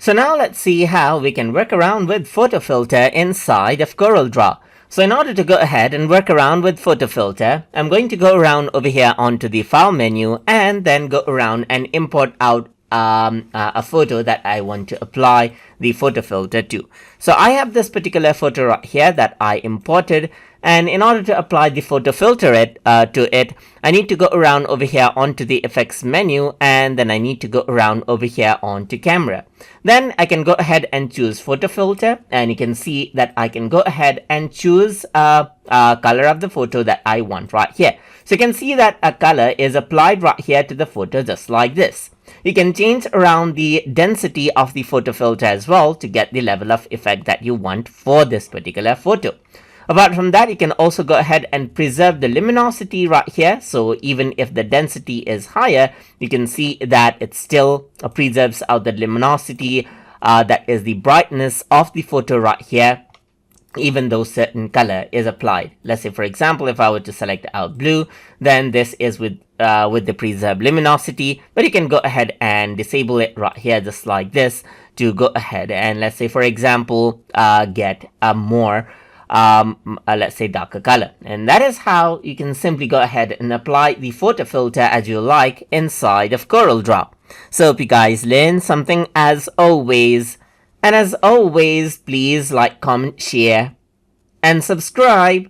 So now let's see how we can work around with photo filter inside of Corel Draw. So in order to go ahead and work around with photo filter, I'm going to go around over here onto the file menu and then go around and import out a photo that I want to apply the photo filter to. So I have this particular photo right here that I imported, and in order to apply the photo filter to it, I need to go around over here onto the effects menu, and then I need to go around over here onto camera. Then I can go ahead and choose photo filter, and you can see that I can go ahead and choose color of the photo that I want right here. So you can see that a color is applied right here to the photo just like this. You can change around the density of the photo filter as well to get the level of effect that you want for this particular photo. Apart from that, you can also go ahead and preserve the luminosity right here. So even if the density is higher, you can see that it still preserves out the luminosity, that is the brightness of the photo right here, even though certain color is applied. Let's say, for example, if I were to select out blue, then this is with the preserved luminosity, but you can go ahead and disable it right here just like this to go ahead and, let's say, for example, get a more let's say darker color. And that is how you can simply go ahead and apply the photo filter as you like inside of Corel Draw. So hope you guys learned something as always. And as always, please like, comment, share, and subscribe.